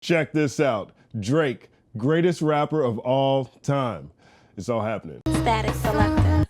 Check this out. Drake, greatest rapper of all time. It's all happening. Static Selector.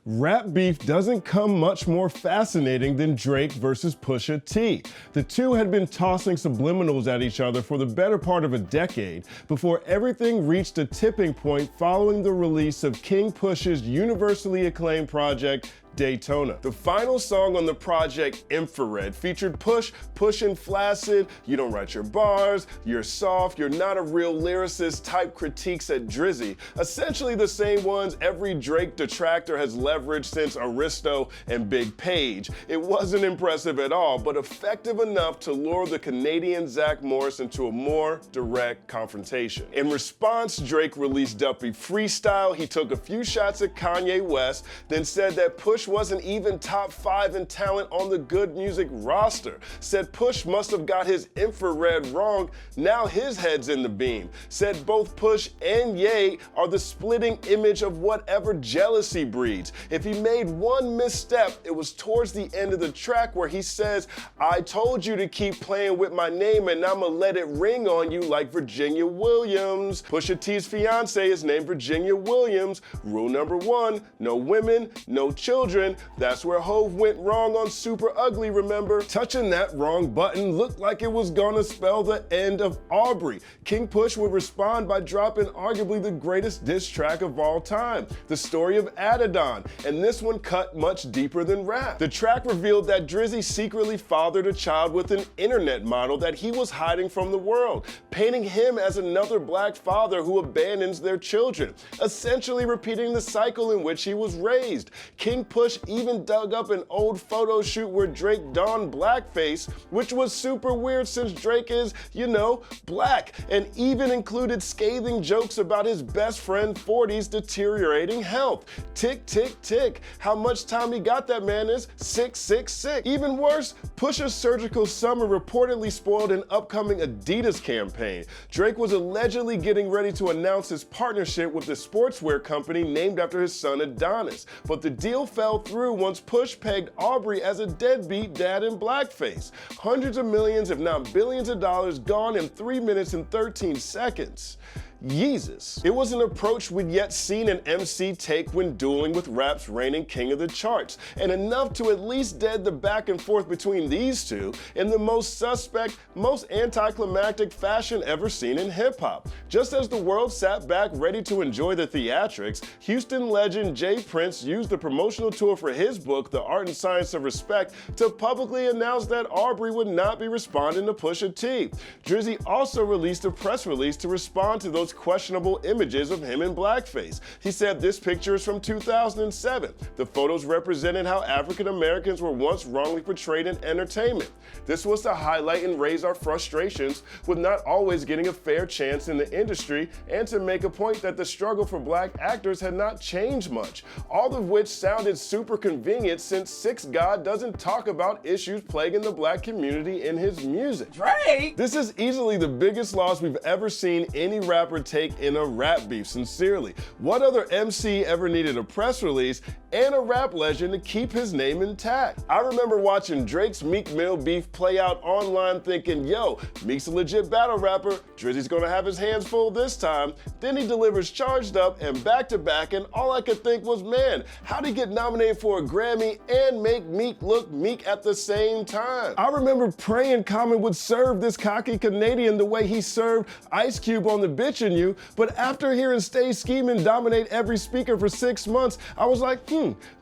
Rap beef doesn't come much more fascinating than Drake versus Pusha T. The two had been tossing subliminals at each other for the better part of a decade before everything reached a tipping point following the release of King Push's universally acclaimed project, Daytona. The final song on the project, Infrared, featured Push pushing flaccid, you don't write your bars, you're soft, you're not a real lyricist type critiques at Drizzy, essentially the same ones every Drake detractor has leveraged since Aristo and Big Page. It wasn't impressive at all, but effective enough to lure the Canadian Zach Morris into a more direct confrontation. In response, Drake released Duppy Freestyle. He took a few shots at Kanye West, then said that Push wasn't even top 5 in talent on the Good Music roster. Said Push must have got his infrared wrong, now his head's in the beam. Said both Push and Ye are the splitting image of whatever jealousy breeds. If he made one misstep, it was towards the end of the track where he says, I told you to keep playing with my name and I'ma let it ring on you like Virginia Williams. Pusha T's fiance is named Virginia Williams. Rule number 1, no women, no children. That's where Hove went wrong on Super Ugly, remember? Touching that wrong button looked like it was gonna spell the end of Aubrey. King Push would respond by dropping arguably the greatest diss track of all time, The Story of Adidon, and this one cut much deeper than rap. The track revealed that Drizzy secretly fathered a child with an internet model that he was hiding from the world, painting him as another black father who abandons their children, essentially repeating the cycle in which he was raised. King Push even dug up an old photo shoot where Drake donned blackface, which was super weird since Drake is, you know, black, and even included scathing jokes about his best friend 40's deteriorating health. Tick, tick, tick. How much time he got that man is 666. Even worse, Pusha's surgical summer reportedly spoiled an upcoming Adidas campaign. Drake was allegedly getting ready to announce his partnership with the sportswear company named after his son Adonis, but the deal fell through once Push pegged Aubrey as a deadbeat dad in blackface. Hundreds of millions, if not billions of dollars gone in 3 minutes and 13 seconds. Yeezus. It was an approach we'd yet seen an MC take when dueling with rap's reigning king of the charts, and enough to at least dead the back and forth between these two in the most suspect, most anticlimactic fashion ever seen in hip-hop. Just as the world sat back ready to enjoy the theatrics, Houston legend J.Prince used the promotional tour for his book, The Art and Science of Respect, to publicly announce that Aubrey would not be responding to Pusha T. Drizzy also released a press release to respond to those questionable images of him in blackface. He said this picture is from 2007. The photos represented how African Americans were once wrongly portrayed in entertainment. This was to highlight and raise our frustrations with not always getting a fair chance in the industry, and to make a point that the struggle for black actors had not changed much, all of which sounded super convenient since Six God doesn't talk about issues plaguing the black community in his music. Drake! This is easily the biggest loss we've ever seen any rapper take in a rap beef, sincerely. What other MC ever needed a press release and a rap legend to keep his name intact? I remember watching Drake's Meek Mill beef play out online thinking, yo, Meek's a legit battle rapper, Drizzy's gonna have his hands full this time. Then he delivers Charged Up and Back to Back, and all I could think was, man, how'd he get nominated for a Grammy and make Meek look meek at the same time? I remember praying Common would serve this cocky Canadian the way he served Ice Cube on the Bitchin' You, but after hearing Stay Scheming dominate every speaker for 6 months, I was like,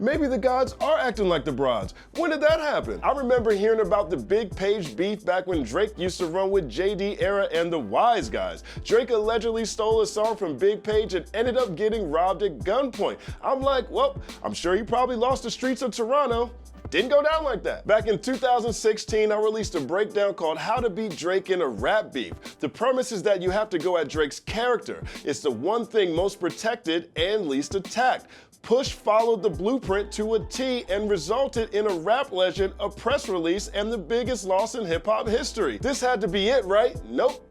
maybe the gods are acting like the broads. When did that happen? I remember hearing about the Big Page beef back when Drake used to run with JD Era and the Wise Guys. Drake allegedly stole a song from Big Page and ended up getting robbed at gunpoint. I'm like, well, I'm sure he probably lost the streets of Toronto. Didn't go down like that. Back in 2016, I released a breakdown called How to Beat Drake in a Rap Beef. The premise is that you have to go at Drake's character. It's the one thing most protected and least attacked. Push followed the blueprint to a T and resulted in a rap legend, a press release, and the biggest loss in hip-hop history. This had to be it, right? Nope.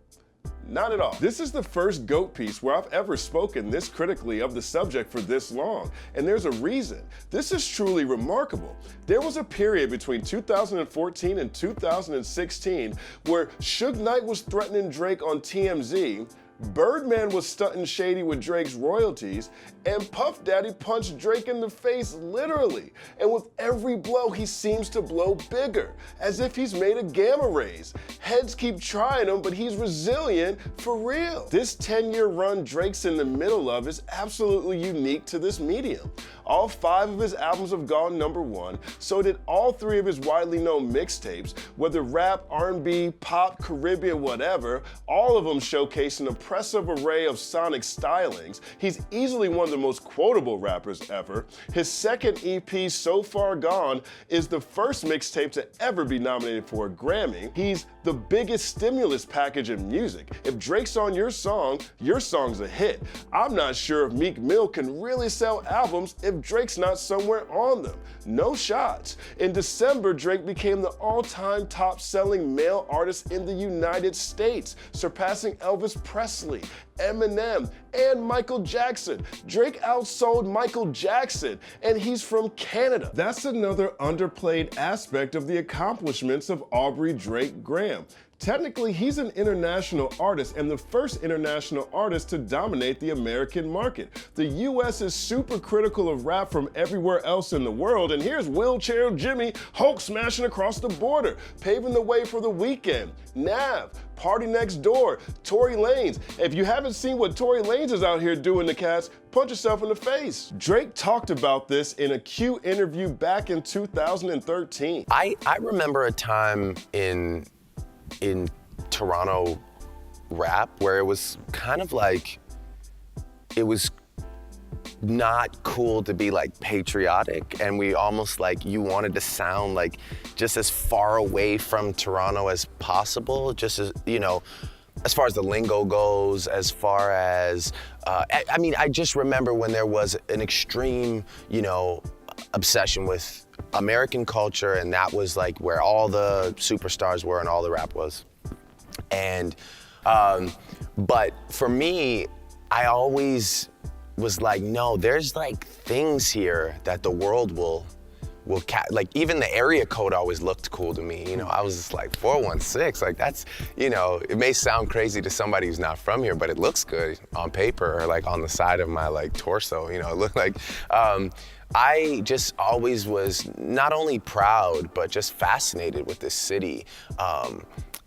Not at all. This is the first GOAT piece where I've ever spoken this critically of the subject for this long, and there's a reason. This is truly remarkable. There was a period between 2014 and 2016 where Suge Knight was threatening Drake on TMZ, Birdman was stunting shady with Drake's royalties, and Puff Daddy punched Drake in the face literally. And with every blow, he seems to blow bigger, as if he's made of gamma rays. Heads keep trying him, but he's resilient for real. This 10-year run Drake's in the middle of is absolutely unique to this medium. All 5 of his albums have gone #1, so did all 3 of his widely known mixtapes, whether rap, R&B, pop, Caribbean, whatever, all of them showcase an impressive array of sonic stylings. He's easily one of the most quotable rappers ever. His second EP, So Far Gone, is the first mixtape to ever be nominated for a Grammy. He's the biggest stimulus package in music. If Drake's on your song's a hit. I'm not sure if Meek Mill can really sell albums if Drake's not somewhere on them. No shots. In December, Drake became the all-time top-selling male artist in the United States, surpassing Elvis Presley, Eminem, and Michael Jackson. Drake outsold Michael Jackson, and he's from Canada. That's another underplayed aspect of the accomplishments of Aubrey Drake Graham. Technically, he's an international artist and the first international artist to dominate the American market. The US is super critical of rap from everywhere else in the world, and here's Wheelchair Jimmy Hulk smashing across the border, paving the way for The Weeknd, Nav, Party Next Door, Tory Lanez. If you haven't seen what Tory Lanez is out here doing to cats, punch yourself in the face. Drake talked about this in a Q interview back in 2013. I remember a time in Toronto rap where it was kind of like, it was not cool to be like patriotic, and we almost like, you wanted to sound like just as far away from Toronto as possible, just as, you know, as far as the lingo goes, as far as, I mean, I just remember when there was an extreme, you know, obsession with American culture, and that was like where all the superstars were and all the rap was. And, but for me, I always was like, no, there's like things here that the world will like, even the area code always looked cool to me. You know, I was just like 416, like that's, you know, it may sound crazy to somebody who's not from here, but it looks good on paper or like on the side of my like torso, you know, it looked like, I just always was not only proud, but just fascinated with this city.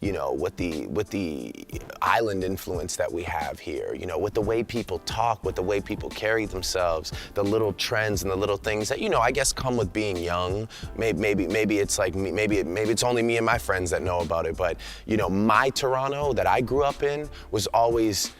You know, with the island influence that we have here, you know, with the way people talk, with the way people carry themselves, the little trends and the little things that, you know, I guess come with being young. Maybe it's like maybe it's only me and my friends that know about it, but you know, my Toronto that I grew up in was always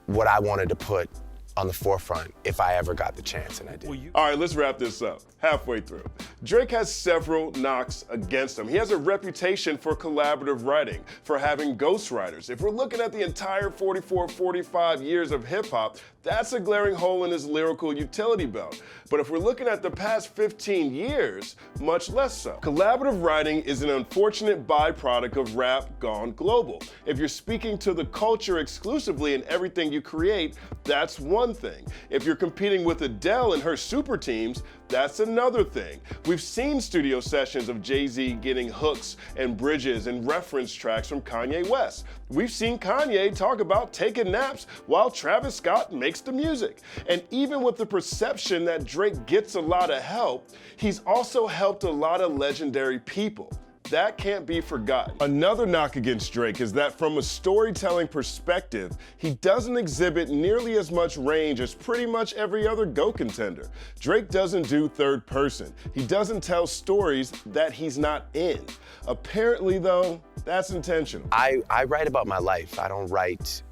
what I wanted to put on the forefront if I ever got the chance, and I did. All right, let's wrap this up. Halfway through. Drake has several knocks against him. He has a reputation for collaborative writing, for having ghostwriters. If we're looking at the entire 45 years of hip hop, that's a glaring hole in his lyrical utility belt. But if we're looking at the past 15 years, much less so. Collaborative writing is an unfortunate byproduct of rap gone global. If you're speaking to the culture exclusively in everything you create, that's one thing. If you're competing with Adele and her super teams, that's another thing. We've seen studio sessions of Jay-Z getting hooks and bridges and reference tracks from Kanye West. We've seen Kanye talk about taking naps while Travis Scott makes the music. And even with the perception that Drake gets a lot of help, he's also helped a lot of legendary people. That can't be forgotten. Another knock against Drake is that from a storytelling perspective, he doesn't exhibit nearly as much range as pretty much every other GOAT contender. Drake doesn't do third person. He doesn't tell stories that he's not in. Apparently though, that's intentional. I write about my life. I don't write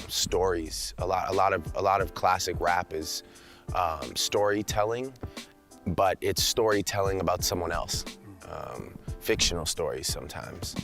stories. A lot of classic rap is storytelling, but it's storytelling about someone else. Fictional stories sometimes.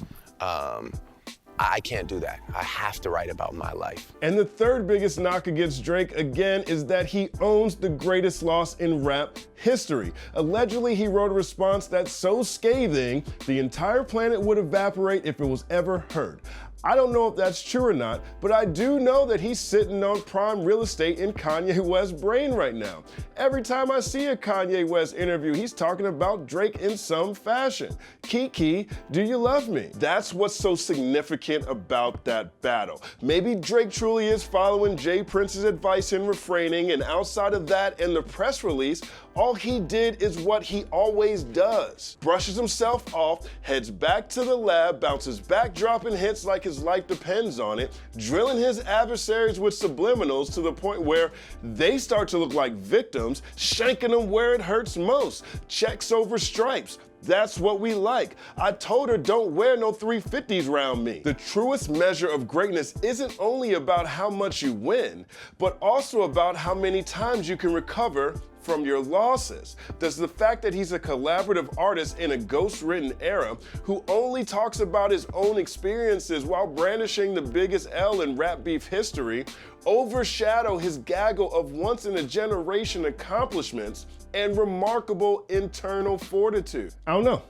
I can't do that. I have to write about my life. And the third biggest knock against Drake, again, is that he owns the greatest loss in rap history. Allegedly, he wrote a response that's so scathing, the entire planet would evaporate if it was ever heard. I don't know if that's true or not, but I do know that he's sitting on prime real estate in Kanye West's brain right now. Every time I see a Kanye West interview, he's talking about Drake in some fashion. Kiki, do you love me? That's what's so significant about that battle. Maybe Drake truly is following J.Prince's advice in refraining, and outside of that and the press release, all he did is what he always does. Brushes himself off, heads back to the lab, bounces back, dropping hits like his life depends on it, drilling his adversaries with subliminals to the point where they start to look like victims, shanking them where it hurts most. Checks over stripes. That's what we like. I told her don't wear no 350s round me. The truest measure of greatness isn't only about how much you win, but also about how many times you can recover from your losses. Does the fact that he's a collaborative artist in a ghost-written era who only talks about his own experiences while brandishing the biggest L in rap beef history overshadow his gaggle of once-in-a-generation accomplishments and remarkable internal fortitude? I don't know.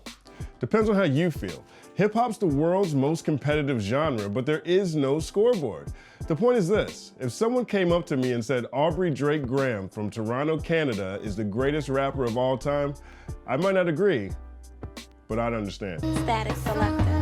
Depends on how you feel. Hip-hop's the world's most competitive genre, but there is no scoreboard. The point is this: if someone came up to me and said Aubrey Drake Graham from Toronto, Canada is the greatest rapper of all time, I might not agree, but I'd understand. Static selector.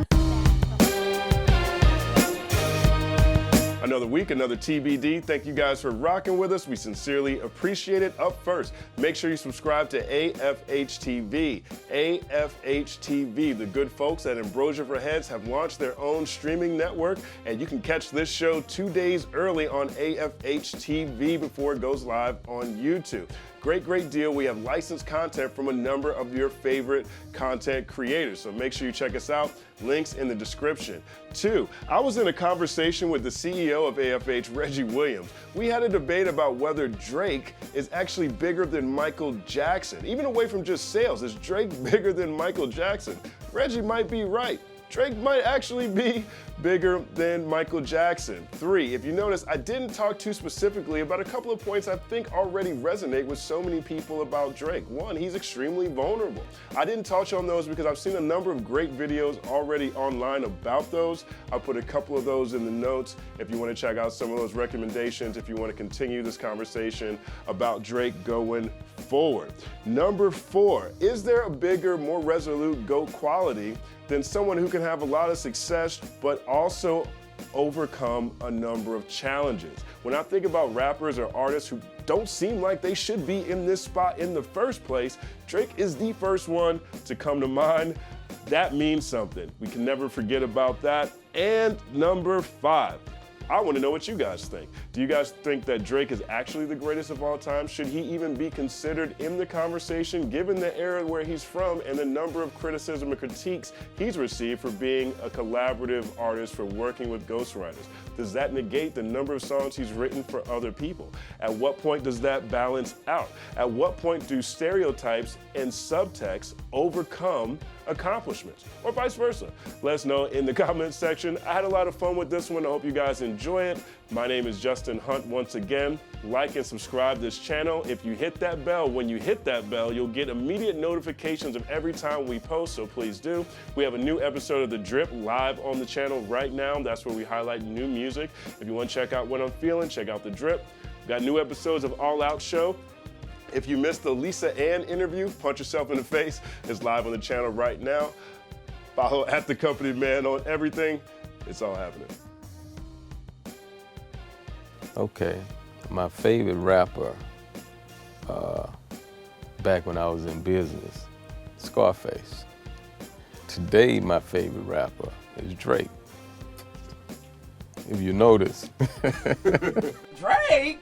Another week, another TBD. Thank you guys for rocking with us. We sincerely appreciate it. Up first, make sure you subscribe to AFHTV. AFHTV, the good folks at Ambrosia for Heads have launched their own streaming network, and you can catch this show 2 days early on AFHTV before it goes live on YouTube. Great deal. We have licensed content from a number of your favorite content creators, so make sure you check us out. Links in the description. 2, I was in a conversation with the CEO of AFH, Reggie Williams. We had a debate about whether Drake is actually bigger than Michael Jackson. Even away from just sales, is Drake bigger than Michael Jackson? Reggie might be right. Drake might actually be bigger than Michael Jackson. 3, if you notice, I didn't talk too specifically about a couple of points I think already resonate with so many people about Drake. 1, he's extremely vulnerable. I didn't touch on those because I've seen a number of great videos already online about those. I'll put a couple of those in the notes if you want to check out some of those recommendations, if you want to continue this conversation about Drake going forward. Number 4, is there a bigger, more resolute GOAT quality than someone who can have a lot of success but also overcome a number of challenges? When I think about rappers or artists who don't seem like they should be in this spot in the first place, Drake is the first one to come to mind. That means something. We can never forget about that. And number 5, I want to know what you guys think. Do you guys think that Drake is actually the greatest of all time? Should he even be considered in the conversation given the era where he's from and the number of criticism and critiques he's received for being a collaborative artist, for working with ghostwriters? Does that negate the number of songs he's written for other people? At what point does that balance out? At what point do stereotypes and subtext overcome accomplishments, or vice versa? Let us know in the comments section. I had a lot of fun with this one. I hope you guys enjoy it. My name is Justin Hunt once again. Like and subscribe this channel. If you hit that bell, when you hit that bell, you'll get immediate notifications of every time we post, so please do. We have a new episode of The Drip live on the channel right now. That's where we highlight new music. If you want to check out what I'm feeling, check out The Drip. We've got new episodes of All Out Show. If you missed the Lisa Ann interview, Punch Yourself in the Face, is live on the channel right now. Follow at The Company Man on everything. It's all happening. Okay, my favorite rapper back when I was in business, Scarface. Today, my favorite rapper is Drake. If you notice. Drake?